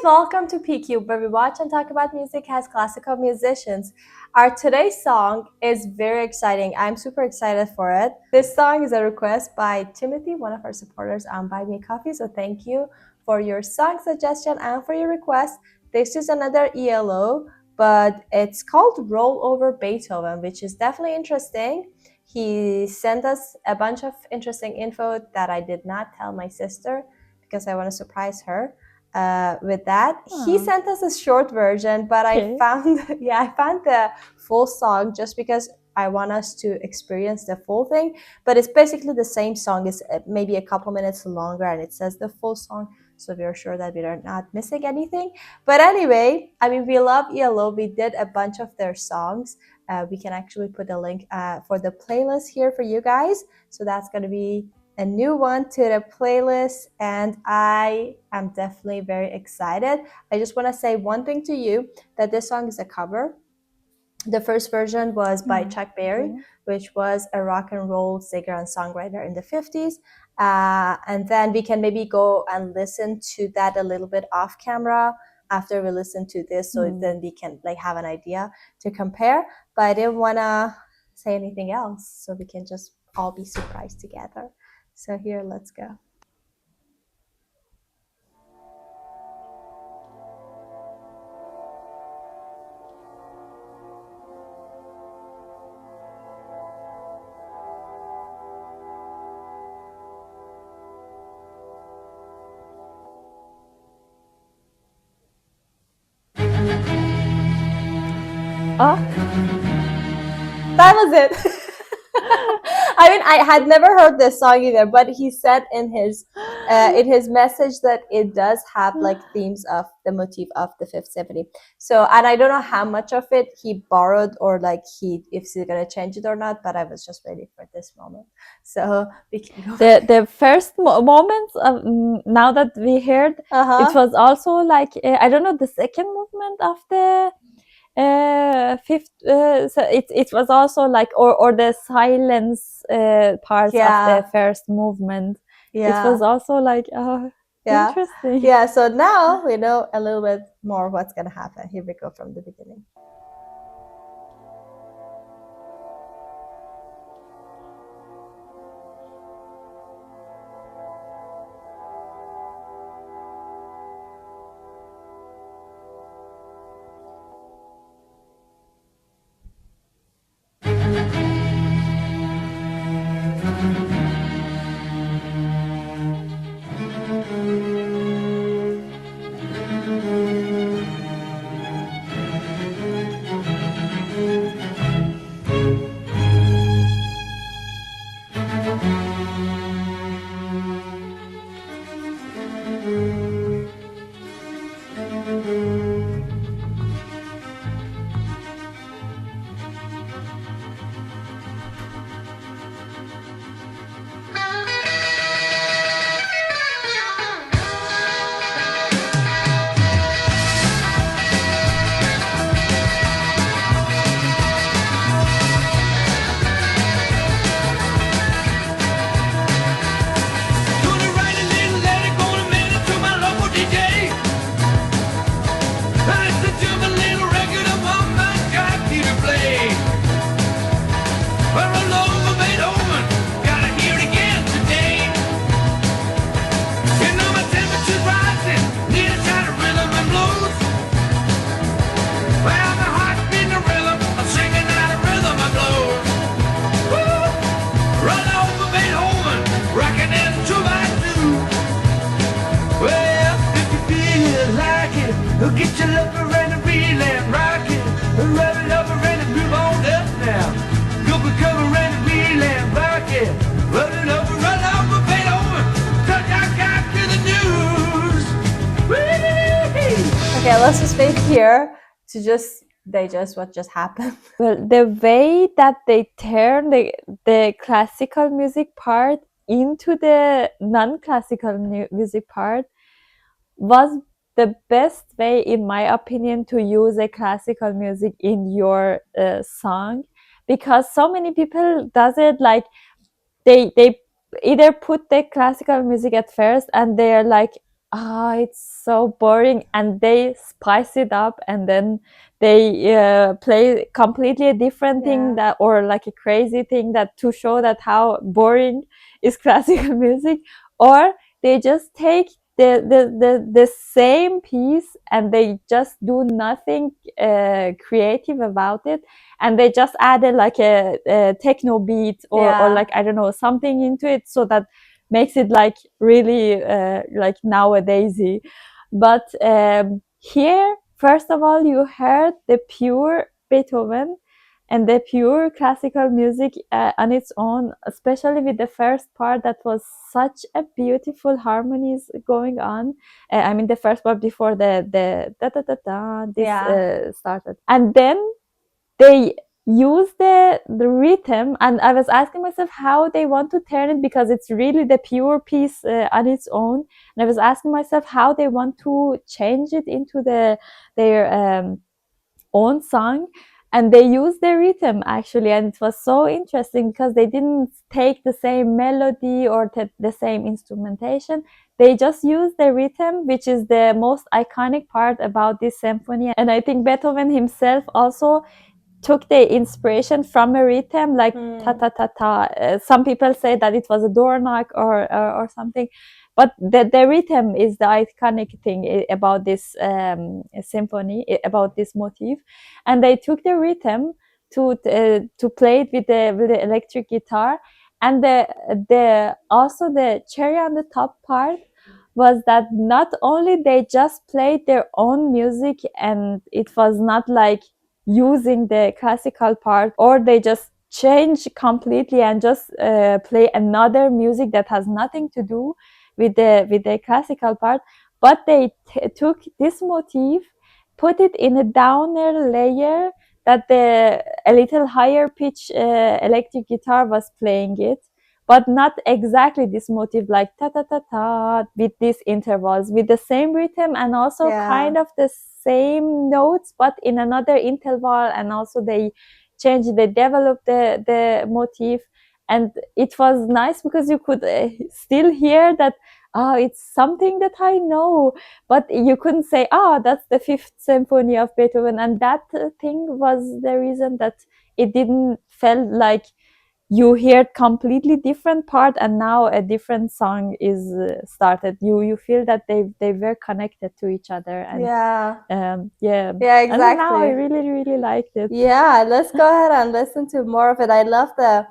welcome to PQ, where we watch and talk about music as classical musicians. Our today's song is very exciting. I'm super excited for it. This song is a request by Timothy, one of our supporters on Buy Me a Coffee. So thank you for your song suggestion and for your request. This is another ELO, but it's called Roll Over Beethoven, which is definitely interesting. He sent us a bunch of interesting info that I did not tell my sister because I want to surprise her. With that, he sent us a short version, but I found the full song just because I want us to experience the full thing. But it's basically the same song. It's maybe a couple minutes longer, and it says the full song, so we are sure that we are not missing anything. But anyway, I mean, we love ELO. We did a bunch of their songs. We can actually put a link for the playlist here for you guys. So that's going to be a new one to the playlist, and I am definitely very excited. I just want to say one thing to you, that this song is a cover. The first version was by Chuck Berry, which was a rock and roll singer and songwriter in the 50s. And then we can maybe go and listen to that a little bit off camera after we listen to this, so then we can have an idea to compare. But I didn't want to say anything else, so we can just all be surprised together. So here, let's go. Oh, that was it. I mean, I had never heard this song either, but he said in his message that it does have themes of the motif of the Fifth Symphony. So, and I don't know how much of it he borrowed or if he's gonna change it or not. But I was just ready for this moment, so we can go. The first moments of now that we heard, it was also I don't know, the second movement of the fifth. So it was also or the silence parts of the first movement. It was also interesting. Yeah, so now we know a little bit more what's gonna happen. Here we go from the beginning. Get your lover and a reel and rock it. Rub it over and move on up now. Go for cover and a reel and rock it. Run it over, Beethoven. Touch our guy to the news. Whee! Okay, let's just wait here to just digest what just happened. Well, the way that they turn the classical music part into the non-classical music part was the best way, in my opinion, to use a classical music in your song, because so many people does it they either put the classical music at first and they're like, it's so boring, and they spice it up, and then they play completely a different thing, that, or like a crazy thing, that to show that how boring is classical music. Or they just take the same piece, and they just do nothing creative about it, and they just added like a techno beat, or like, I don't know, something into it, so that makes it like really like nowadaysy. But here, first of all, you heard the pure Beethoven and the pure classical music on its own, especially with the first part, that was such a beautiful harmonies going on. I mean, the first part before the da da da da this started, and then they use the rhythm, and I was asking myself how they want to turn it, because it's really the pure piece on its own, and I was asking myself how they want to change it into their own song. And they used the rhythm, actually, and it was so interesting, because they didn't take the same melody or the same instrumentation. They just used the rhythm, which is the most iconic part about this symphony. And I think Beethoven himself also took the inspiration from a rhythm, like ta ta ta ta. Some people say that it was a door knock or something, but the rhythm is the iconic thing about this symphony, about this motif. And they took the rhythm to play it with the electric guitar. And the also the cherry on the top part was that not only they just played their own music, and it was not like using the classical part, or they just change completely and just play another music that has nothing to do with the classical part, but they took this motif, put it in a downer layer, that a little higher pitch electric guitar was playing it, but not exactly this motif, like ta ta ta ta, with these intervals, with the same rhythm, and also kind of the same notes, but in another interval. And also they developed the motif, and it was nice, because you could still hear that it's something that I know, but you couldn't say that's the Fifth Symphony of Beethoven. And that thing was the reason that it didn't felt like you hear completely different part, and now a different song is started. You feel that they were connected to each other. And exactly. And now I really liked it. Let's go ahead and listen to more of it. I love the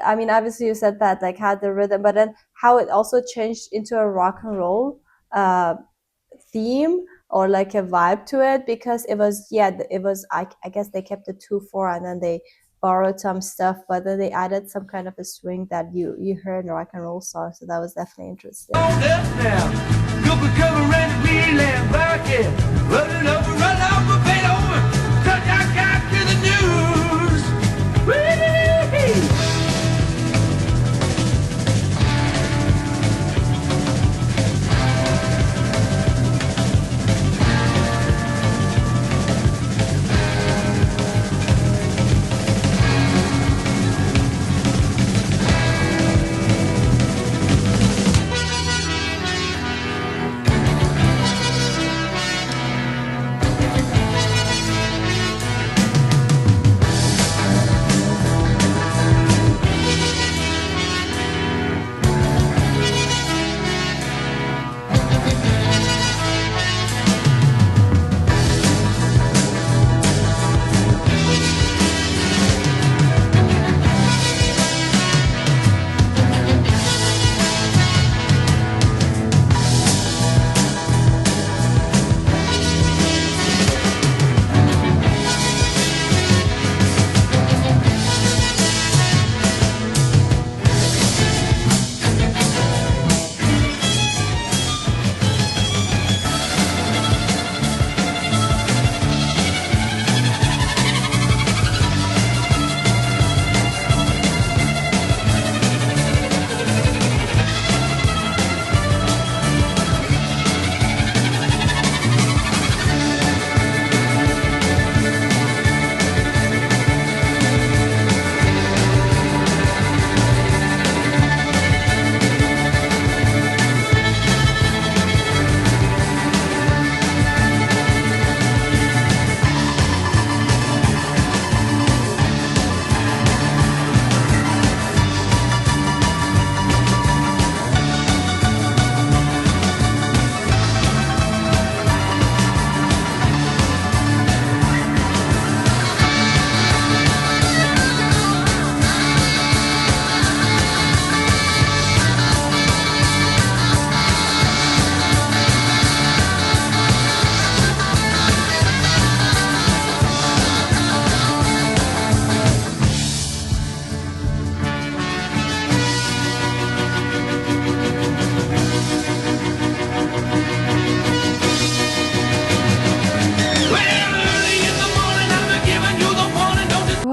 I mean, obviously you said that like had the rhythm, but then how it also changed into a rock and roll theme, or like a vibe to it, because it was I guess they kept the 2/4, and then they borrowed some stuff, but then they added some kind of a swing that you heard in rock and roll songs. So that was definitely interesting.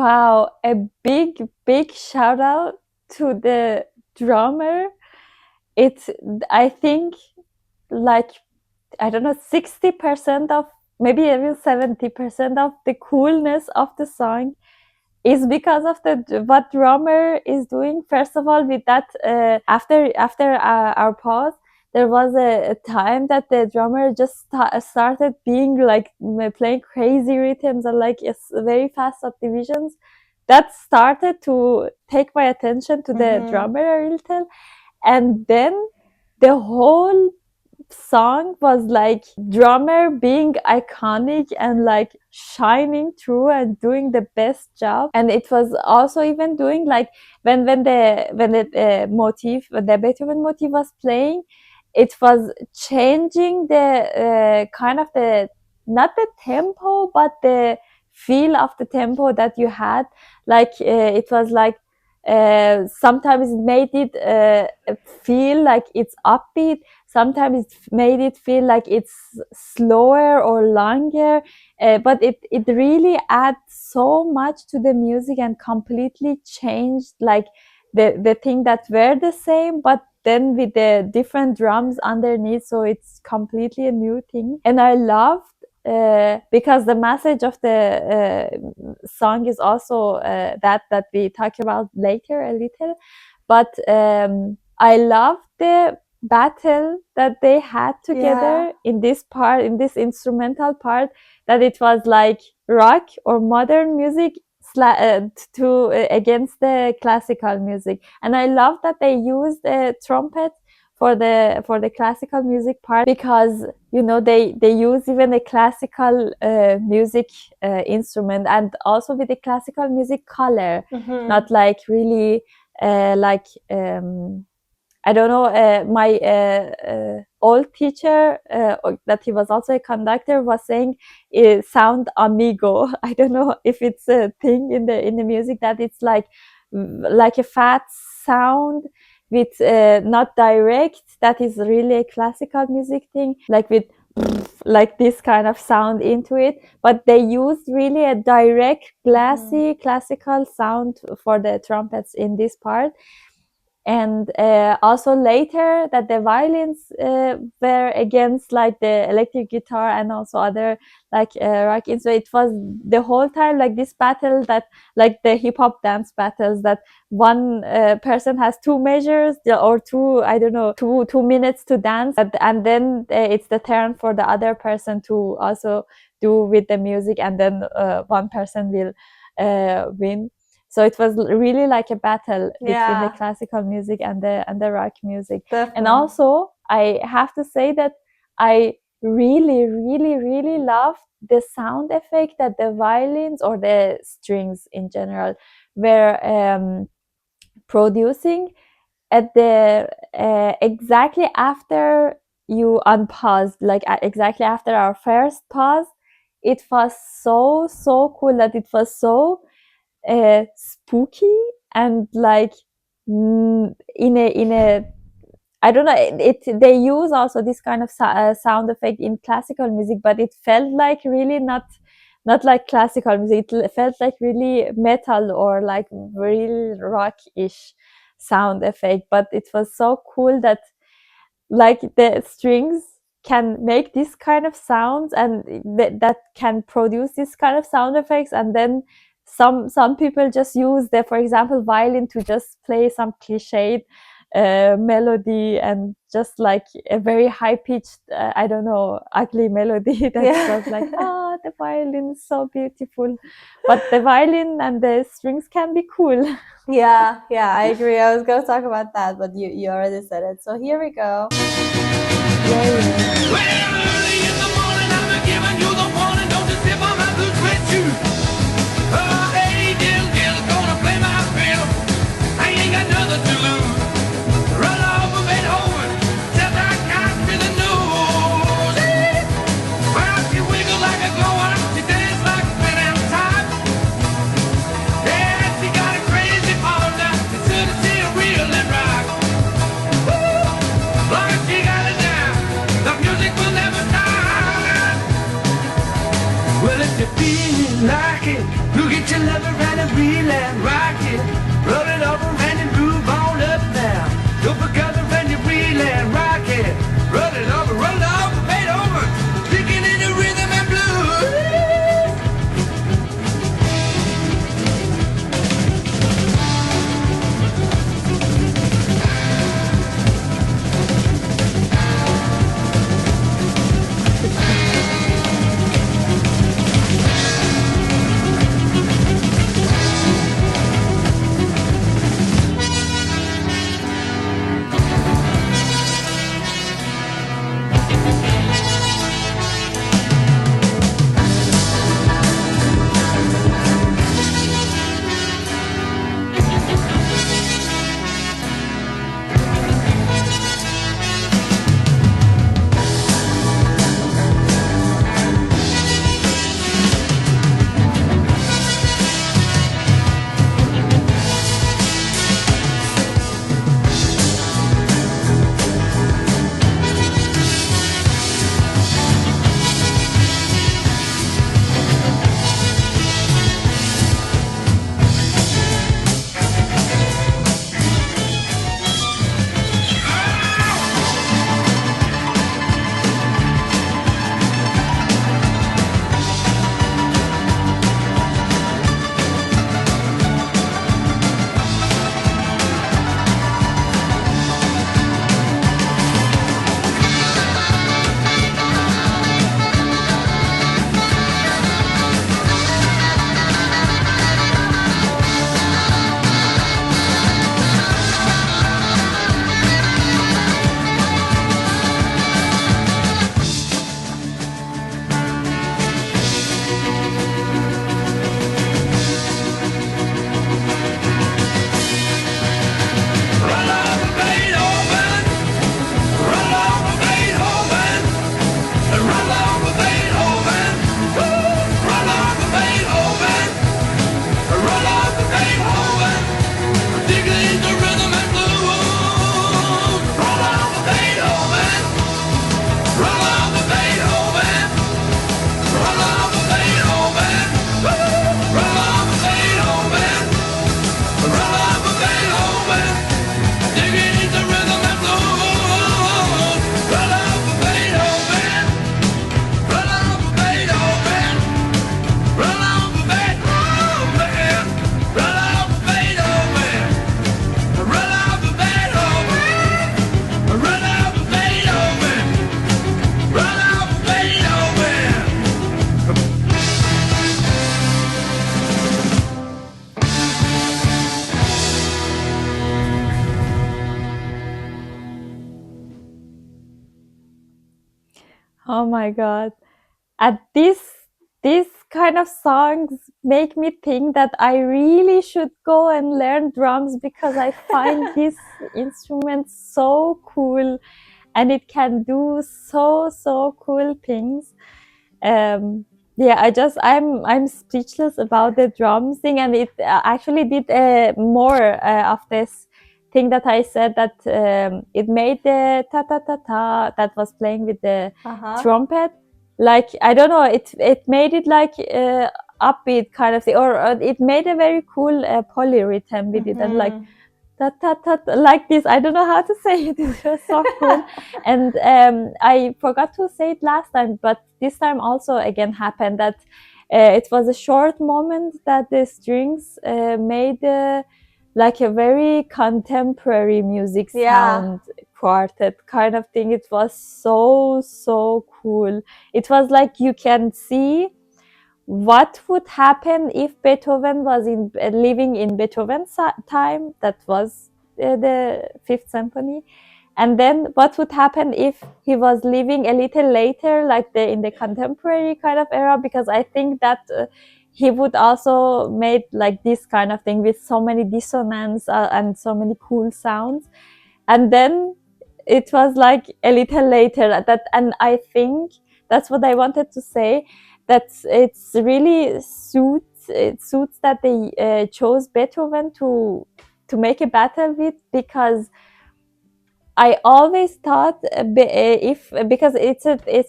Wow, a big shout out to the drummer. It's, I think, like, I don't know, 60% of, maybe even 70% of the coolness of the song is because of what drummer is doing. First of all, with that, after our pause, there was a time that the drummer just started being like playing crazy rhythms and like very fast subdivisions. That started to take my attention to the drummer a little, and then the whole song was like drummer being iconic and like shining through and doing the best job. And it was also even doing like when the motif, the Beethoven motif was playing, it was changing the kind of the, not the tempo, but the feel of the tempo that you had. Like it was like sometimes it made it feel like it's upbeat, sometimes it made it feel like it's slower or longer, but it really adds so much to the music and completely changed like the thing that were the same, but then with the different drums underneath, so it's completely a new thing. And I loved because the message of the song is also that we talk about later a little, but I love the battle that they had together in this part, in this instrumental part, that it was like rock or modern music against the classical music. And I love that they used a trumpet for the classical music part, because you know they use even a classical music instrument, and also with the classical music color, not like really like I don't know, my old teacher, that he was also a conductor, was saying sound amigo. I don't know if it's a thing in the music, that it's like a fat sound with not direct, that is really a classical music thing, like with like this kind of sound into it, but they used really a direct glassy classical sound for the trumpets in this part. And also later that the violins were against like the electric guitar and also other like rock instruments. It was the whole time like this battle, that like the hip-hop dance battles, that one person has two measures or two, I don't know, two minutes to dance, and then it's the turn for the other person to also do with the music, and then one person will win. So it was really like a battle between the classical music and the rock music. Definitely. And also, I have to say that I really loved the sound effect that the violins or the strings in general were producing at the exactly after you unpaused, like exactly after our first pause. It was so cool that it was so spooky and like in a I don't know, they use also this kind of sound effect in classical music, but it felt like really not like classical music. It felt like really metal or like real rock-ish sound effect. But it was so cool that like the strings can make this kind of sounds, and that can produce this kind of sound effects, and then some people just use the, for example, violin to just play some cliched melody, and just like a very high pitched I don't know, ugly melody that was like, oh, the violin is so beautiful, but the violin and the strings can be cool. Yeah, I agree. I was gonna talk about that, but you already said it, so here we go. Well, early in the morning, I'm giving you the warning. Don't you step on my blue sweat shoes. Oh, hey, Gill's gonna play my fiddle. I ain't got nothing to lose. Roll over Beethoven, set that cat with the nose. Well, she wiggle like a glow-up, she dance like a spin and top. Yeah, she got a crazy ball now. She should have seen a real and rock. Long as she got it down, the music will never stop. like it. Go get your lover and reel and rock it. Roll it over and you move on up now. Go for cover and you reel and rock it. Roll it over, fade over. Sticking in the rhythm and blues. Oh my God. At this kind of songs make me think that I really should go and learn drums, because I find this instrument so cool and it can do so cool things. Yeah, I'm speechless about the drum thing, and it actually did more of this thing that I said, that it made the ta ta ta ta that was playing with the trumpet, like, I don't know, it made it like upbeat kind of thing, or it made a very cool polyrhythm with it, and like ta ta ta like this. I don't know how to say it. It was so cool. And I forgot to say it last time, but this time also again happened that it was a short moment that the strings made like a very contemporary music sound quartet kind of thing. It was so cool. It was like you can see what would happen if Beethoven was living in Beethoven's time. That was the Fifth Symphony. And then what would happen if he was living a little later, like in the contemporary kind of era, because I think that he would also made like this kind of thing with so many dissonance and so many cool sounds. And then it was like a little later that, and I think that's what I wanted to say, that it's really suits that they chose Beethoven to make a battle with, because I always thought because it's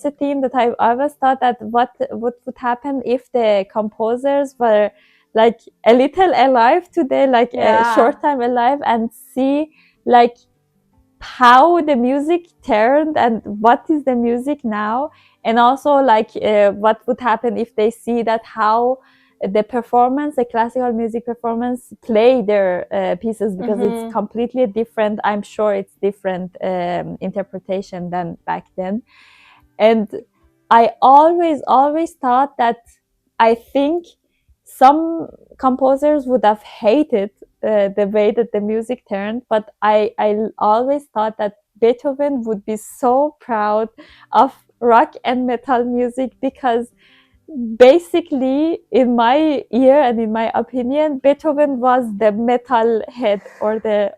a theme that I always thought that what would happen if the composers were like a little alive today, like a short time alive, and see like how the music turned and what is the music now, and also like what would happen if they see that how the classical music performance play their pieces, because it's completely different. I'm sure it's different interpretation than back then. And I always thought that, I think some composers would have hated the way that the music turned, but I always thought that Beethoven would be so proud of rock and metal music, because basically, in my ear and in my opinion, Beethoven was the metal head, or the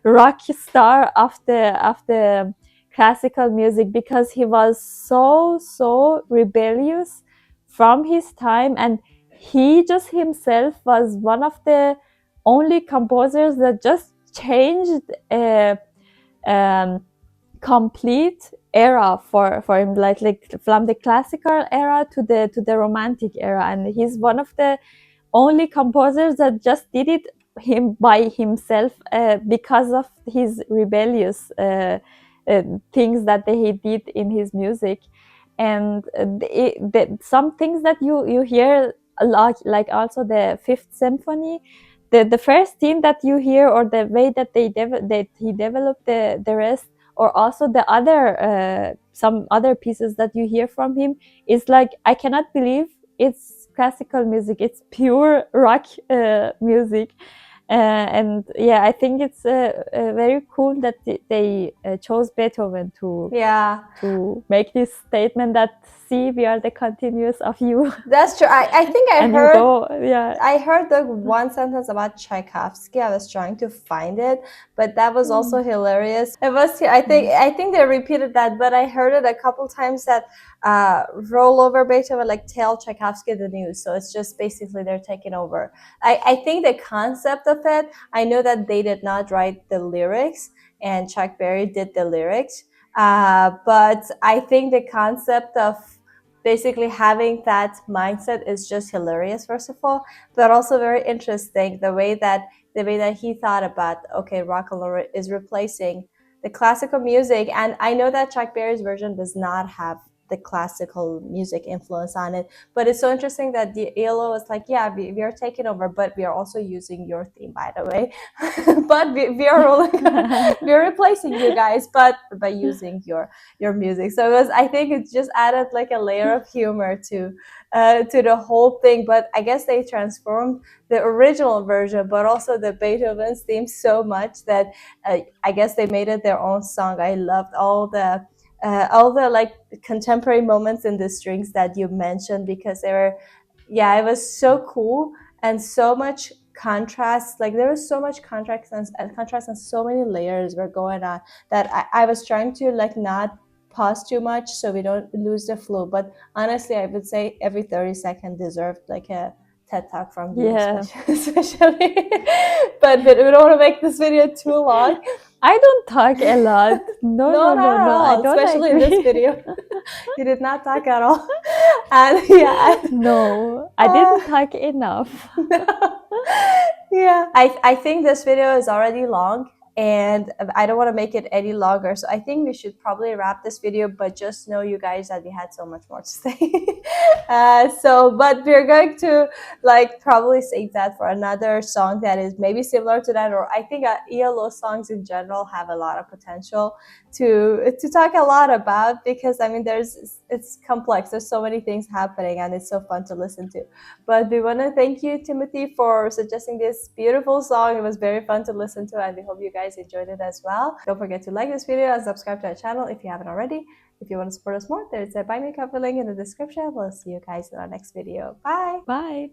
rock star of the classical music, because he was so rebellious from his time, and he just himself was one of the only composers that just changed complete era for him, like from the classical era to the romantic era. And he's one of the only composers that just did it by himself, because of his rebellious things that he did in his music. And some things that you hear a lot, like also the Fifth Symphony, the first theme that you hear, or the way that that he developed the rest, or also the other some other pieces that you hear from him, is like, I cannot believe it's classical music, it's pure rock music. And yeah, I think it's very cool that they chose Beethoven to make this statement that, see, we are the continuous of you. That's true. I think I heard the one sentence about Tchaikovsky. I was trying to find it, but that was also hilarious. It was, I think they repeated that, but I heard it a couple times that Roll Over Beethoven, like, tell Tchaikovsky the news. So it's just basically they're taking over. I think the concept of it, I know that they did not write the lyrics, and Chuck Berry did the lyrics. But I think the concept of basically having that mindset is just hilarious, first of all, but also very interesting, the way that he thought about, okay, rock and roll is replacing the classical music. And I know that Chuck Berry's version does not have the classical music influence on it, but it's so interesting that the ELO is like, yeah, we are taking over, but we are also using your theme, by the way. But we are replacing you guys, but by using your music. So I think it just added like a layer of humor to the whole thing. But I guess they transformed the original version, but also the Beethoven's theme so much that I guess they made it their own song. I loved all the like contemporary moments in the strings that you mentioned, because they were, it was so cool, and so much contrast. Like, there was so much contrast and so many layers were going on, that I was trying to like not pause too much so we don't lose the flow. But honestly, I would say every 30 seconds deserved like a TED Talk from you, especially. But we don't want to make this video too long. I don't talk a lot. No, not at all. I don't, especially agree. In this video. You did not talk at all. And no, I didn't talk enough. Yeah, I think this video is already long, and I don't want to make it any longer. So I think we should probably wrap this video, but just know, you guys, that we had so much more to say. But we're going to like probably save that for another song that is maybe similar to that. Or I think ELO songs in general have a lot of potential to talk a lot about, because I mean, it's complex. There's so many things happening, and it's so fun to listen to. But we want to thank you, Timothy, for suggesting this beautiful song. It was very fun to listen to, and we hope you guys enjoyed it as well. Don't forget to like this video and subscribe to our channel if you haven't already. If you want to support us more, there's a Buy Me Coffee link in the description. We'll see you guys in our next video. Bye! Bye!